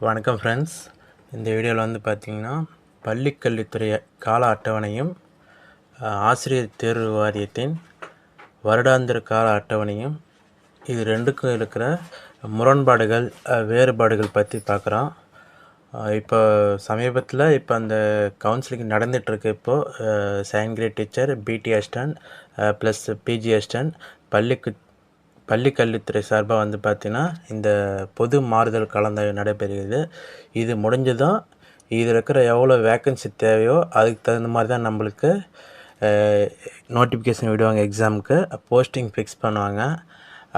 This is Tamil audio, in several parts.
வணக்கம் ஃப்ரெண்ட்ஸ். இந்த வீடியோவில் வந்து பார்த்திங்கன்னா பள்ளிக்கல்வித்துறை கால அட்டவணையும் ஆசிரியர் தேர்வு வாரியத்தின் வருடாந்திர கால அட்டவணையும் இது ரெண்டுக்கும் இருக்கிற முரண்பாடுகள் வேறுபாடுகள் பற்றி பார்க்குறோம். இப்போ சமீபத்தில் அந்த கவுன்சிலிங் நடந்துகிட்ருக்கு. இப்போது செகண்ட் கிரேட் டீச்சர், பிடி அசிஸ்டன்ட் ப்ளஸ் பிஜி அசிஸ்டன்ட் பள்ளிக்கல்வித்துறை சார்பாக வந்து பார்த்திங்கன்னா இந்த பொது மாறுதல் கலந்தாய்வு நடைபெறுகிறது. இது முடிஞ்சதும் இதில் இருக்கிற எவ்வளோ வேக்கன்சி தேவையோ அதுக்கு தகுந்த மாதிரி தான் நம்மளுக்கு நோட்டிஃபிகேஷன் விடுவாங்க. எக்ஸாமுக்கு போஸ்டிங் ஃபிக்ஸ் பண்ணுவாங்க.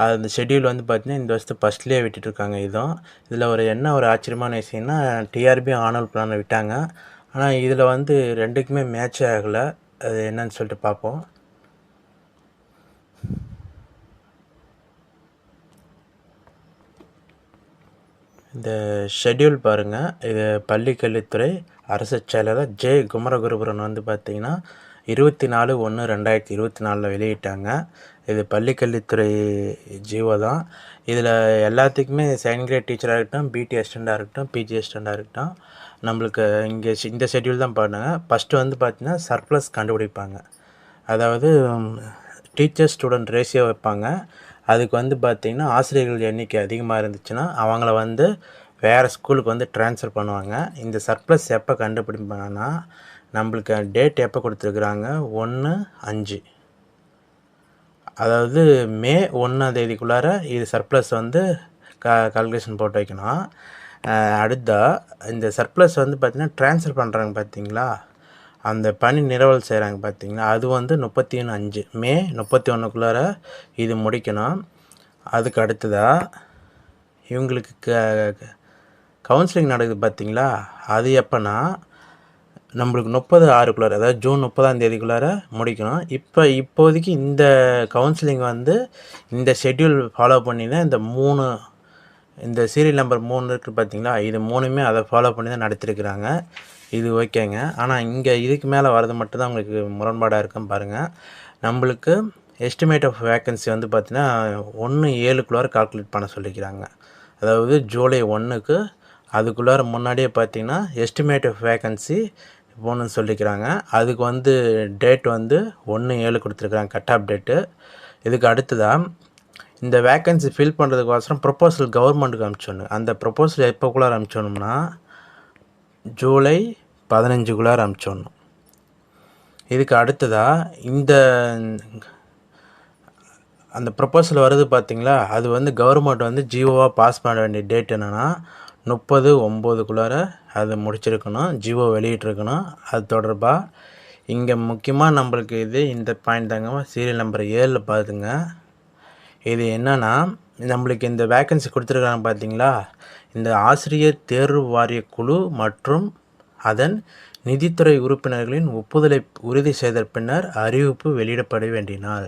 அந்த ஷெட்யூல் வந்து பார்த்திங்கன்னா இந்த வருஷத்து ஃபஸ்ட்லேயே விட்டுட்ருக்காங்க. இதில் ஒரு ஆச்சரியமான விஷயம்னா டிஆர்பி ஆனுவல் பிளானை விட்டாங்க. ஆனால் இதில் வந்து ரெண்டுக்குமே மேட்ச் ஆகலை. அது என்னன்னு சொல்லிட்டு பார்ப்போம். இந்த ஷெட்யூல் பாருங்கள். இது பள்ளிக்கல்வித்துறை அரசு செயலாளர் ஜே குமரகுருபுரன் வந்து பார்த்திங்கன்னா 24/1/2024 வெளியிட்டாங்க. இது பள்ளிக்கல்வித்துறை ஜீவோ தான். இதில் எல்லாத்துக்குமே செகண்ட் கிரேட் டீச்சராக இருக்கட்டும், பிடி அசிஸ்டண்ட்டாக இருக்கட்டும், பிஜி அசிஸ்டண்ட்டாக இருக்கட்டும், நம்மளுக்கு இங்கே இந்த ஷெட்யூல் தான் பாருங்க. ஃபஸ்ட்டு வந்து பார்த்திங்கன்னா சர்ப்ளஸ் கண்டுபிடிப்பாங்க. அதாவது டீச்சர் ஸ்டூடெண்ட் ரேஷியோ வைப்பாங்க. அதுக்கு வந்து பார்த்திங்கன்னா ஆசிரியர்கள் எண்ணிக்கை அதிகமாக இருந்துச்சுன்னா அவங்கள வந்து வேறு ஸ்கூலுக்கு வந்து ட்ரான்ஸ்ஃபர் பண்ணுவாங்க. இந்த சர்ப்ளஸ் எப்போ கண்டுபிடிப்பாங்கன்னா நம்மளுக்கு டேட் எப்போ கொடுத்துருக்குறாங்க, 1/5, அதாவது மே 1ஆம் தேதிக்குள்ளார இது சர்ப்ளஸ் வந்து கால்குலேஷன் போட்டு வைக்கணும். அடுத்தா இந்த சர்ப்ளஸ் வந்து பார்த்திங்கன்னா ட்ரான்ஸ்ஃபர் பண்ணுறாங்க பார்த்திங்களா, அந்த பணி நிரவல் செய்கிறாங்க பார்த்திங்களா, அது வந்து 31/5 மே 31க்குள்ளார இது முடிக்கணும். அதுக்கு அடுத்ததாக இவங்களுக்கு கவுன்சிலிங் நடக்குது பார்த்திங்களா, அது எப்போனா நம்மளுக்கு 30/6க்குள்ளார, அதாவது ஜூன் 30ஆம் தேதிக்குள்ளார முடிக்கணும். இப்போதைக்கு இந்த கவுன்சிலிங் வந்து இந்த ஷெட்யூல் ஃபாலோ பண்ணி தான் இந்த சீரியல் நம்பர் 3 இருக்குது பார்த்திங்களா, இது 3மே அதை ஃபாலோ பண்ணி தான் நடத்திருக்கிறாங்க. இது ஓகேங்க. ஆனால் இங்கே இதுக்கு மேலே வரது மட்டும்தான் உங்களுக்கு முரண்பாடாக இருக்குன்னு பாருங்கள். நம்மளுக்கு எஸ்டிமேட் ஆஃப் வேக்கன்சி வந்து பார்த்திங்கன்னா 1/7க்குள்ளார கால்குலேட் பண்ண சொல்லிக்கிறாங்க. அதாவது ஜூலை 1க்கு அதுக்குள்ளார முன்னாடியே பார்த்திங்கன்னா எஸ்டிமேட் ஆஃப் வேக்கன்சி போகணுன்னு சொல்லிக்கிறாங்க. அதுக்கு வந்து டேட் வந்து 1/7 கொடுத்துருக்குறாங்க, கட் ஆஃப் டேட்டு. இதுக்கு அடுத்ததாக இந்த வேக்கன்சி ஃபில் பண்ணுறதுக்கோசரம் ப்ரொப்போசல் கவர்மெண்ட்டுக்கு அனுப்பிச்சோணும். அந்த ப்ரொப்போசல் எப்போக்குள்ளார அனுப்பிச்சோணும்னா ஜூலை 15க்குள்ளார அனுப்பிச்சோணும். இதுக்கு அடுத்ததாக அந்த ப்ரொப்போசல் வருது பார்த்திங்களா, அது வந்து கவர்மெண்ட் வந்து ஜிஓவாக பாஸ் பண்ண வேண்டிய டேட் என்னென்னா 30/9க்குள்ளார அதை முடிச்சிருக்கணும், ஜிஓ வெளியிட்ருக்கணும். அது தொடர்பாக இங்கே முக்கியமாக நம்மளுக்கு இந்த பாயிண்ட் தாங்க, சீரியல் நம்பர் 7 பார்த்துங்க. இது என்னென்னா நம்மளுக்கு இந்த வேக்கன்சி கொடுத்துருக்காங்க பார்த்திங்களா, இந்த ஆசிரியர் தேர்வு வாரிய குழு மற்றும் அதன் நிதித்துறை உறுப்பினர்களின் ஒப்புதலை உறுதி செய்த பின்னர் அறிவிப்பு வெளியிடப்பட வேண்டிய நாள்.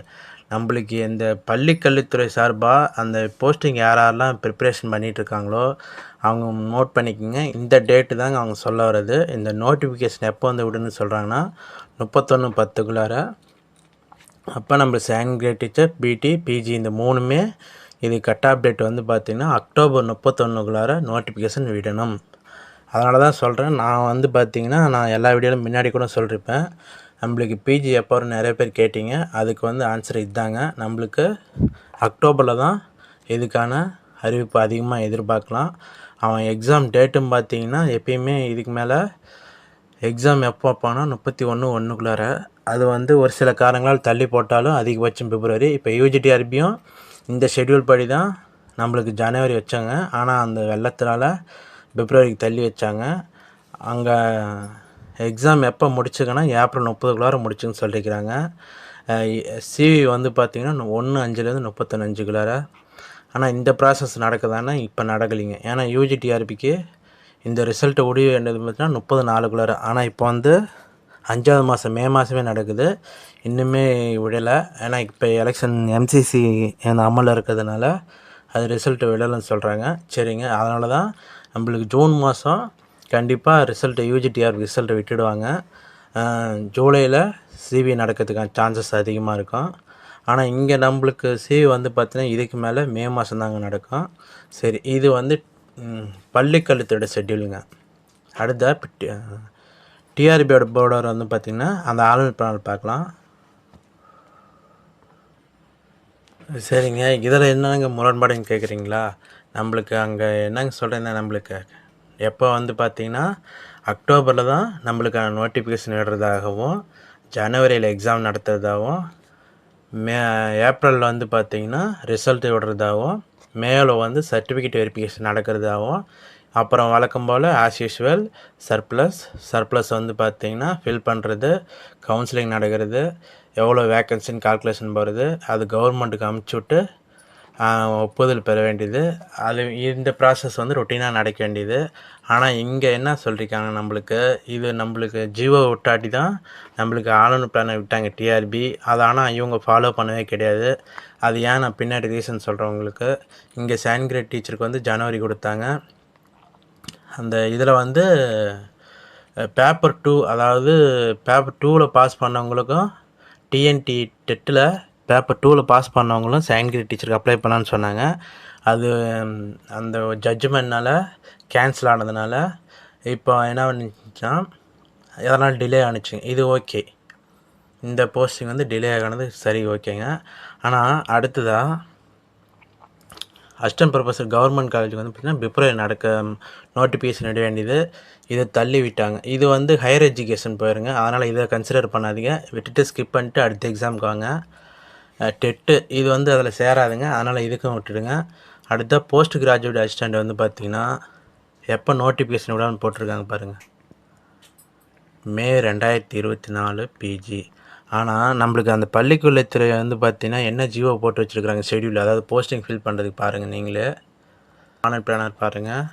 நம்மளுக்கு இந்த பள்ளிக்கல்வித்துறை சார்பாக அந்த போஸ்டிங் யாரெல்லாம் ப்ரிப்ரேஷன் பண்ணிகிட்ருக்காங்களோ அவங்க நோட் பண்ணிக்கோங்க. இந்த டேட்டு தாங்க அவங்க சொல்ல வர்றது. இந்த நோட்டிஃபிகேஷன் எப்போ வந்து விடுன்னு சொல்கிறாங்கன்னா 31/10க்குள்ளார. அப்போ நம்ம செகண்ட் கிரேட் டீச்சர், பிடி, பிஜி இந்த 3மே இது கட் ஆஃப் டேட் வந்து பார்த்திங்கன்னா அக்டோபர் 31க்குள்ளார நோட்டிஃபிகேஷன் விடணும். அதனால தான் சொல்கிறேன். நான் வந்து பார்த்திங்கன்னா நான் எல்லா வீடியோவிலும் முன்னாடி கூட சொல்லியிருப்பேன், நம்மளுக்கு பிஜி எப்போ நிறைய பேர் கேட்டிங்க. அதுக்கு வந்து ஆன்சர் இதுதாங்க. நம்மளுக்கு அக்டோபரில் தான் இதுக்கான அறிவிப்பு அதிகமாக எதிர்பார்க்கலாம். அவன் எக்ஸாம் டேட்டும் பார்த்திங்கன்னா எப்பயுமே இதுக்கு மேலே எக்ஸாம் எப்போ வைப்பானா 31/1க்குள்ளார. அது வந்து ஒரு சில காரணங்களால் தள்ளி போட்டாலும் அதிகபட்சம் பிப்ரவரி. இப்போ யூஜிடிஆர்பியும் இந்த ஷெட்யூல் படி தான் நம்மளுக்கு ஜனவரி வச்சாங்க. ஆனால் அந்த வெள்ளத்தினால பிப்ரவரிக்கு தள்ளி வச்சாங்க. அங்கே எக்ஸாம் எப்போ முடிச்சுக்கன்னா ஏப்ரல் 30க்குள்ளார முடிச்சுன்னு சொல்லியிருக்கிறாங்க. சிவி வந்து பார்த்திங்கன்னா 1/5லேருந்து 31/5க்குள்ளார. ஆனால் இந்த ப்ராசஸ் நடக்குதானா இப்போ நடக்கலைங்க. ஏன்னா யூஜிடிஆர்பிக்கு இந்த ரிசல்ட்டை முடிய வேண்டியது பார்த்திங்கன்னா 30/4க்குள்ளார. ஆனால் இப்போ வந்து 5வது மாதம் மே மாதமே நடக்குது, இன்னுமே விடலை. ஏன்னா இப்போ எலெக்ஷன் எம்சிசி அமலில் இருக்கிறதுனால அது ரிசல்ட்டு விடலைன்னு சொல்கிறாங்க. சரிங்க, அதனால தான் நம்மளுக்கு ஜூன் மாதம் கண்டிப்பாக ரிசல்ட்டு யூஜிடிஆர் ரிசல்ட்டை விட்டுடுவாங்க. ஜூலையில் சிவி நடக்கிறதுக்கான சான்சஸ் அதிகமாக இருக்கும். ஆனால் இங்கே நம்மளுக்கு சிவி வந்து பார்த்திங்கன்னா இதுக்கு மேலே மே மாதம் தாங்க நடக்கும். சரி, இது வந்து பள்ளிக்கல்வித்துறை ஷெட்யூலுங்க. அடுத்த டிஆர்பியோட போர்டர் வந்து பார்த்திங்கன்னா அந்த ஆளுநர் பிளான் பார்க்கலாம். சரிங்க, இதில் என்னங்க முரண்பாடுன்னு கேட்குறீங்களா? நம்மளுக்கு அங்கே என்னங்க சொல்கிறேன்னா, நம்மளுக்கு எப்போ வந்து பார்த்திங்கன்னா அக்டோபரில் தான் நம்மளுக்கான நோட்டிஃபிகேஷன் விடுறதாகவும், ஜனவரியில் எக்ஸாம் நடத்துறதாகவும், ஏப்ரலில் வந்து பார்த்திங்கன்னா ரிசல்ட் விடுறதாகவும், மேல வந்து சர்டிஃபிகேட் வெரிஃபிகேஷன் நடக்கிறதாகவும், அப்புறம் வழக்கம் போல் ஆஸ் யூஷுவல் சர்ப்ளஸ் வந்து பார்த்திங்கன்னா ஃபில் பண்ணுறது, கவுன்சிலிங் நடக்கிறது, எவ்வளோ வேக்கன்சின்னு கால்குலேஷன் போகிறது, அது கவர்மெண்ட்டுக்கு அமுச்சுவிட்டு ஒப்புதல் பெற வேண்டியது. அது இந்த ப்ராசஸ் வந்து ரொட்டீனாக நடக்க வேண்டியது. ஆனால் இங்கே என்ன சொல்லியிருக்காங்க, நம்மளுக்கு ஜியோ விட்டாட்டி தான் நம்மளுக்கு ஆளுநர் பிளானை விட்டாங்க டிஆர்பி. அது ஆனால் இவங்க ஃபாலோ பண்ணவே கிடையாது. அது ஏன் நான் பின்னாடி ரீசன் சொல்கிறேன் உங்களுக்கு. இங்கே செகண்ட் கிரேட் டீச்சருக்கு வந்து ஜனவரி கொடுத்தாங்க. அந்த இதில் வந்து பேப்பர் 2, அதாவது பேப்பர் 2வில் பாஸ் பண்ணவங்களுக்கும் டிஎன்டி டெட்டில் பேப்பர் 2வில் பாஸ் பண்ணவங்களும் செகண்ட் கிரேட் டீச்சருக்கு அப்ளை பண்ணான்னு சொன்னாங்க. அது அந்த ஜட்ஜ்மெண்ட்னால் கேன்சல் ஆனதுனால இப்போ என்ன பண்ணிச்சுன்னா எதனால் டிலே ஆணுச்சுங்க. இது ஓகே, இந்த போஸ்டிங் வந்து டிலே ஆகினது சரி, ஓகேங்க. ஆனால் அடுத்ததாக அசிஸ்டன்ட் ப்ரொஃபஸர் கவர்மெண்ட் காலேஜுக்கு வந்து பார்த்திங்கன்னா பிப்ரவரி நடக்க நோட்டிஃபிகேஷன் விட வேண்டியது, இதை தள்ளி விட்டாங்க. இது வந்து ஹையர் எஜுகேஷன் போயிருங்க, அதனால் இதை கன்சிடர் பண்ணாதீங்க, விட்டுட்டு ஸ்கிப் பண்ணிட்டு அடுத்த எக்ஸாமுக்கு வாங்க. டெட்டு இது வந்து அதில் சேராதுங்க, அதனால் இதுக்கும் விட்டுடுங்க. அடுத்த போஸ்ட் கிராஜுவேட் அசிஸ்டண்ட் வந்து பார்த்திங்கன்னா எப்போ நோட்டிஃபிகேஷன் விடாமல் போட்டிருக்காங்க பாருங்கள், மே 2024 பிஜி. ஆனால் நம்மளுக்கு அந்த பள்ளிக்கல்வித்துறை வந்து பார்த்திங்கன்னா என்ன ஜியோ போட்டு வச்சுருக்குறாங்க ஷெடியூல், அதாவது போஸ்டிங் ஃபில் பண்ணுறதுக்கு பாருங்கள். நீங்களே ஆனர் பிளானர் பாருங்கள்.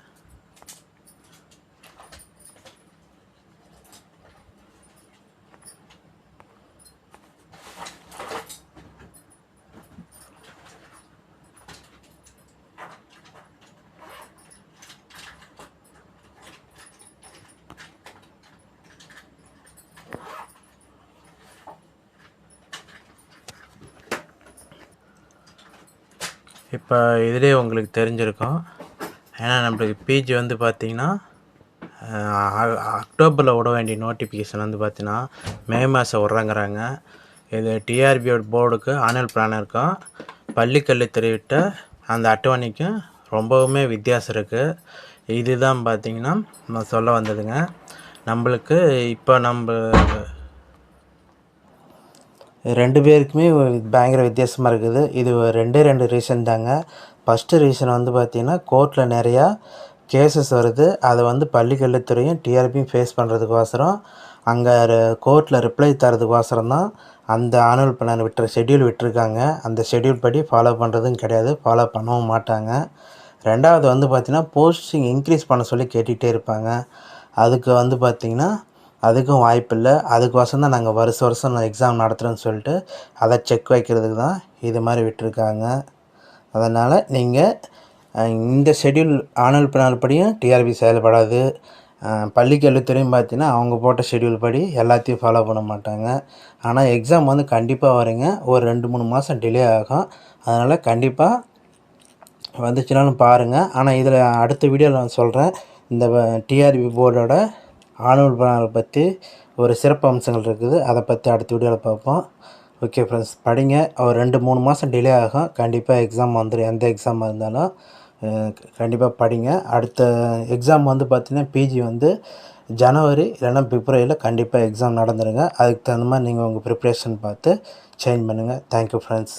இப்போ இதிலே உங்களுக்கு தெரிஞ்சிருக்கும். ஏன்னா நம்மளுக்கு பிஜி வந்து பார்த்திங்கன்னா அக்டோபரில் விட வேண்டிய நோட்டிஃபிகேஷன் வந்து பார்த்திங்கன்னா மே மாதம் விட்றாங்கிறாங்க. இது டிஆர்பியோட போர்டுக்கு ஆனுவல் பிளானருக்கும் பள்ளிக்கல்வித்துறை விட்ட அந்த அட்டவணைக்கும் ரொம்பவுமே வித்தியாசம் இருக்குது. இதுதான் பார்த்திங்கன்னா நான் சொல்ல வந்ததுங்க. நம்மளுக்கு இப்போ ரெண்டு பேருக்குமே பயங்கர வித்தியாசமாக இருக்குது. இது ரெண்டு ரீசன் தாங்க. ஃபஸ்ட்டு ரீசன் வந்து பார்த்திங்கன்னா கோர்ட்டில் நிறையா கேசஸ் வருது. அதை வந்து பள்ளிக்கல்வித்துறையும் டிஆர்பியும் ஃபேஸ் பண்ணுறதுக்கோசரம் அங்கே கோர்ட்டில் ரிப்ளை தரதுக்கோசரம் தான் அந்த ஆனுவல் பிளான் ஷெட்யூல் விட்டுருக்காங்க. அந்த ஷெட்யூல் படி ஃபாலோ பண்ணுறதும் கிடையாது, ஃபாலோ பண்ணவும் மாட்டாங்க. ரெண்டாவது வந்து பார்த்திங்கன்னா போஸ்டிங் இன்க்ரீஸ் பண்ண சொல்லி கேட்டுகிட்டே இருப்பாங்க. அதுக்கு வந்து பார்த்திங்கன்னா அதுக்கும் வாய்ப்பில்லை. அதுக்கோசரம் தான் நாங்கள் வருஷம் எக்ஸாம் நடத்துகிறோன்னு சொல்லிட்டு அதை செக் வைக்கிறதுக்கு தான் இது மாதிரி விட்டுருக்காங்க. அதனால் நீங்கள் இந்த ஷெட்யூல் ஆனுவல் பிளான் படியும் டிஆர்பி செயல்படாது. பள்ளிக்கல்வித்துறையும் பார்த்தீங்கன்னா அவங்க போட்ட ஷெட்யூல் படி எல்லாத்தையும் ஃபாலோ பண்ண மாட்டாங்க. ஆனால் எக்ஸாம் வந்து கண்டிப்பாக வருங்க, ஒரு 2-3 மாதம் டிலே ஆகும். அதனால் கண்டிப்பாக வந்துச்சுனாலும் பாருங்கள். ஆனால் இதில் அடுத்த வீடியோவில் நான் சொல்கிறேன், இந்த டிஆர்பி போர்டோட ஆனுவல் பிளானை பற்றி ஒரு சிறப்பு அம்சங்கள் இருக்குது, அதை பற்றி அடுத்த வீடியோவில் பார்ப்போம். ஓகே ஃப்ரெண்ட்ஸ், படிங்க. ஒரு 2-3 மாதம் டிலே ஆகும், கண்டிப்பாக எக்ஸாம் வந்துடும். எந்த எக்ஸாமாக இருந்தாலும் கண்டிப்பாக படிங்க. அடுத்த எக்ஸாம் வந்து பார்த்திங்கன்னா பிஜி வந்து ஜனவரி இல்லைன்னா பிப்ரவரியில் கண்டிப்பாக எக்ஸாம் நடந்துருங்க. அதுக்கு தகுந்த மாதிரி நீங்கள் உங்கள் ப்ரிப்ரேஷன் பார்த்து சேஞ்ச் பண்ணுங்கள். Thank you friends.